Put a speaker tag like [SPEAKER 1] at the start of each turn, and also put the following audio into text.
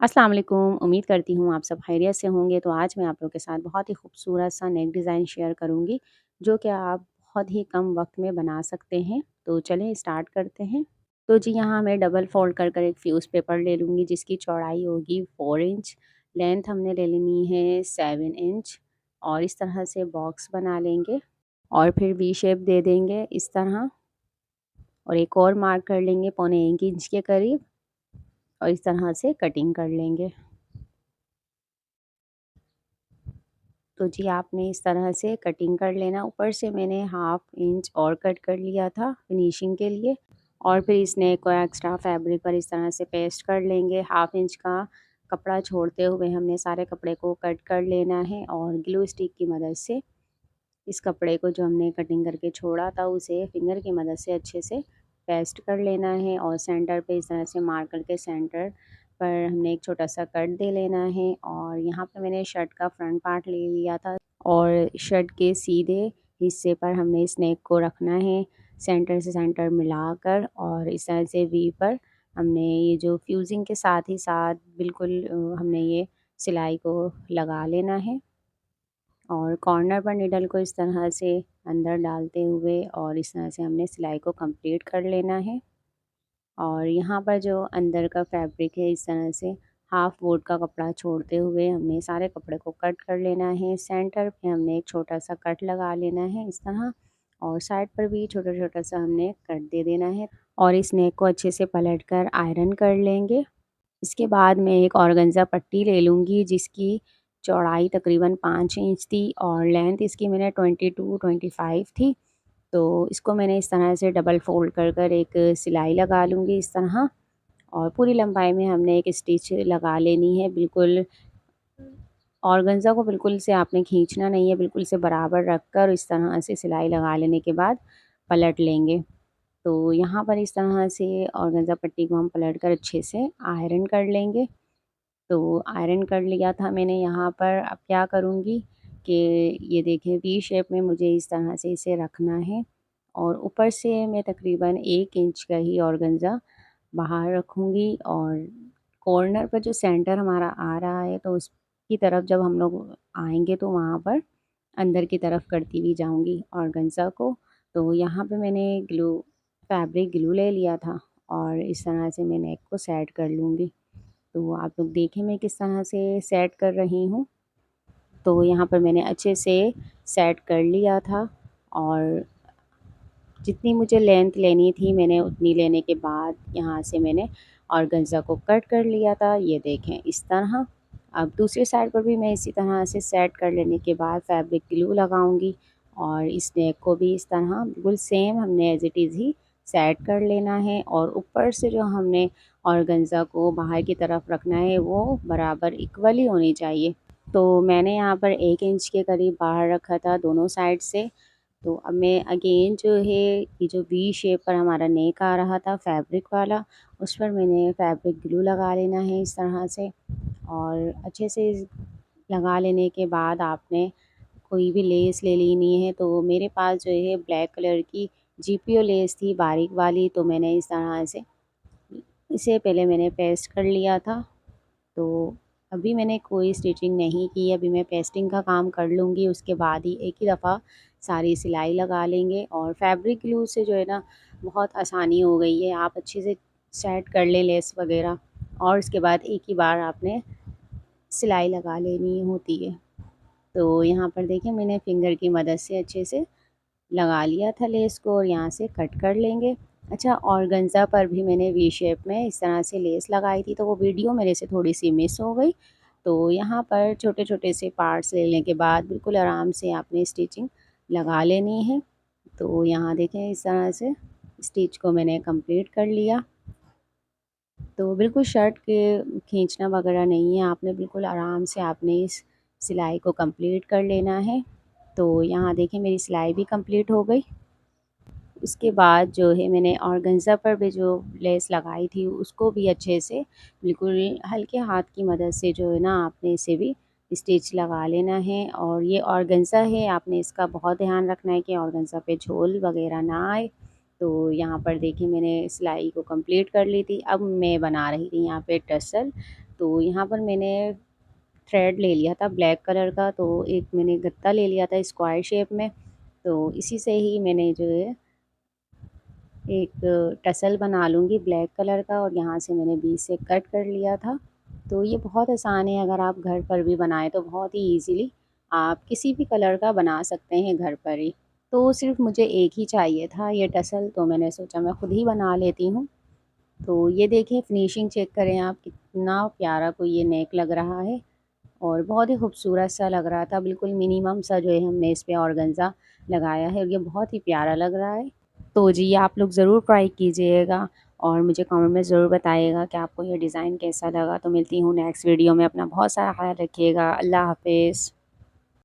[SPEAKER 1] अस्सलाम वालेकुम। उम्मीद करती हूँ आप सब खैरियत से होंगे। तो आज मैं आप लोगों के साथ बहुत ही खूबसूरत सा नेक डिज़ाइन शेयर करूँगी, जो कि आप बहुत ही कम वक़्त में बना सकते हैं। तो चलें स्टार्ट करते हैं। तो जी यहाँ मैं डबल फ़ोल्ड कर कर एक फ्यूज़ पेपर ले लूँगी, जिसकी चौड़ाई होगी 4 इंच, लेंथ हमने ले लेनी है 7 इंच और इस तरह से बॉक्स बना लेंगे और फिर वी शेप दे देंगे इस तरह और एक और मार्क कर लेंगे पौने 1 इंच के करीब और इस तरह से कटिंग कर लेंगे। तो जी आपने इस तरह से कटिंग कर लेना। ऊपर से मैंने हाफ़ इंच और कट कर लिया था फिनिशिंग के लिए और फिर इस नेक को एक्स्ट्रा फैब्रिक पर इस तरह से पेस्ट कर लेंगे। हाफ़ इंच का कपड़ा छोड़ते हुए हमने सारे कपड़े को कट कर लेना है और ग्लू स्टिक की मदद से इस कपड़े को जो हमने कटिंग करके छोड़ा था उसे फिंगर की मदद से अच्छे से पेस्ट कर लेना है और सेंटर पे इस तरह से मार्क करके सेंटर पर हमने एक छोटा सा कट दे लेना है। और यहाँ पे मैंने शर्ट का फ्रंट पार्ट ले लिया था और शर्ट के सीधे हिस्से पर हमने इस नेक को रखना है सेंटर से सेंटर मिलाकर और इस तरह से वी पर हमने ये जो फ्यूजिंग के साथ ही साथ बिल्कुल हमने ये सिलाई को लगा लेना है और कॉर्नर पर निडल को इस तरह से अंदर डालते हुए और इस तरह से हमने सिलाई को कंप्लीट कर लेना है। और यहाँ पर जो अंदर का फैब्रिक है इस तरह से हाफ बोर्ड का कपड़ा छोड़ते हुए हमने सारे कपड़े को कट कर लेना है। सेंटर पे हमने एक छोटा सा कट लगा लेना है इस तरह और साइड पर भी छोटा छोटा सा हमने कट दे देना है और इस नेक को अच्छे से पलट कर आयरन कर लेंगे। इसके बाद मैं एक ऑर्गेन्जा पट्टी ले लूँगी जिसकी चौड़ाई तकरीबन 5 इंच थी और लेंथ इसकी मैंने 22-25 थी। तो इसको मैंने इस तरह से डबल फ़ोल्ड कर कर एक सिलाई लगा लूँगी इस तरह और पूरी लंबाई में हमने एक स्टिच लगा लेनी है। बिल्कुल ऑर्गेन्जा को बिल्कुल से आपने खींचना नहीं है, बिल्कुल से बराबर रख कर इस तरह से सिलाई लगा लेने के बाद पलट लेंगे। तो यहाँ पर इस तरह से ऑर्गेन्जा पट्टी को हम पलट कर अच्छे से आयरन कर लेंगे। तो आयरन कर लिया था मैंने यहाँ पर। अब क्या करूँगी कि ये देखें वी शेप में मुझे इस तरह से इसे रखना है और ऊपर से मैं तकरीबन 1 इंच का ही ऑर्गेन्जा बाहर रखूँगी और कॉर्नर पर जो सेंटर हमारा आ रहा है तो उसकी तरफ जब हम लोग आएँगे तो वहाँ पर अंदर की तरफ करती हुई जाऊँगी ऑर्गेन्जा को। तो यहाँ पे मैंने फैब्रिक ग्लू ले लिया था और इस तरह से मैं नेक को सेट कर लूँगी। तो आप लोग देखें मैं किस तरह से सेट कर रही हूँ। तो यहाँ पर मैंने अच्छे से सेट कर लिया था और जितनी मुझे लेंथ लेनी थी मैंने उतनी लेने के बाद यहाँ से मैंने ऑर्गेन्जा को कट कर लिया था। ये देखें इस तरह। अब दूसरी साइड पर भी मैं इसी तरह से सेट कर लेने के बाद फैब्रिक ग्लू लगाऊंगी और इस नेक को भी इस तरह बिल्कुल सेम हमने एज इट इज़ ही सेट कर लेना है और ऊपर से जो हमने ऑर्गेन्जा को बाहर की तरफ रखना है वो बराबर इक्वली होनी चाहिए। तो मैंने यहाँ पर 1 इंच के करीब बाहर रखा था दोनों साइड से। तो अब मैं अगेन जो है ये जो वी शेप पर हमारा नेक आ रहा था फैब्रिक वाला, उस पर मैंने फैब्रिक ग्लू लगा लेना है इस तरह से और अच्छे से लगा लेने के बाद आपने कोई भी लेस ले लेनी है। तो मेरे पास जो है ब्लैक कलर की जीपीओ लेस थी बारीक वाली, तो मैंने इस तरह से इसे पहले मैंने पेस्ट कर लिया था। तो अभी मैंने कोई स्टिचिंग नहीं की, अभी मैं पेस्टिंग का काम कर लूँगी, उसके बाद ही एक ही दफ़ा सारी सिलाई लगा लेंगे। और फैब्रिक ग्लू से जो है ना बहुत आसानी हो गई है, आप अच्छे से सेट कर लें लेस वगैरह और उसके बाद एक ही बार आपने सिलाई लगा लेनी होती है। तो यहाँ पर देखिए मैंने फिंगर की मदद से अच्छे से लगा लिया था लेस को और यहाँ से कट कर लेंगे। अच्छा ऑर्गेन्जा पर भी मैंने वी शेप में इस तरह से लेस लगाई थी, तो वो वीडियो मेरे से थोड़ी सी मिस हो गई। तो यहाँ पर छोटे-छोटे से पार्ट्स लेने के बाद बिल्कुल आराम से आपने स्टिचिंग लगा लेनी है। तो यहाँ देखें इस तरह से स्टिच को मैंने कंप्लीट कर लिया। तो बिल्कुल शर्ट के खींचना वगैरह नहीं है, आपने बिल्कुल आराम से आपने इस सिलाई को कंप्लीट कर लेना है। तो यहाँ देखिए मेरी सिलाई भी कंप्लीट हो गई। उसके बाद जो है मैंने ऑर्गेन्जा पर भी जो लेस लगाई थी उसको भी अच्छे से बिल्कुल हल्के हाथ की मदद से जो है ना आपने इसे भी स्टिच लगा लेना है। और ये ऑर्गेन्जा है, आपने इसका बहुत ध्यान रखना है कि ऑर्गेन्जा पे झोल वगैरह ना आए। तो यहाँ पर देखिए मैंने सिलाई को कंप्लीट कर ली थी। अब मैं बना रही थी यहाँ पे टसल। तो यहाँ पर मैंने थ्रेड ले लिया था ब्लैक कलर का, तो एक मैंने गत्ता ले लिया था स्क्वायर शेप में। तो इसी से ही मैंने जो है एक टसल बना लूँगी ब्लैक कलर का, और यहाँ से मैंने बीच से कट कर लिया था। तो ये बहुत आसान है, अगर आप घर पर भी बनाएं तो बहुत ही ईज़िली आप किसी भी कलर का बना सकते हैं घर पर ही। तो सिर्फ़ मुझे एक ही चाहिए था ये टसल, तो मैंने सोचा मैं खुद ही बना लेती हूँ। तो ये देखिए फिनिशिंग चेक करें आप, कितना प्यारा कोई ये नेक लग रहा है और बहुत ही खूबसूरत सा लग रहा था। बिल्कुल मिनिमम सा जो है हमने इस पे ऑर्गेन्जा लगाया है, और ये बहुत ही प्यारा लग रहा है। तो जी आप लोग ज़रूर ट्राई कीजिएगा और मुझे कमेंट में ज़रूर बताइएगा कि आपको ये डिज़ाइन कैसा लगा। तो मिलती हूँ नेक्स्ट वीडियो में। अपना बहुत सारा ख्याल रखिएगा। अल्लाह हाफ़िज़।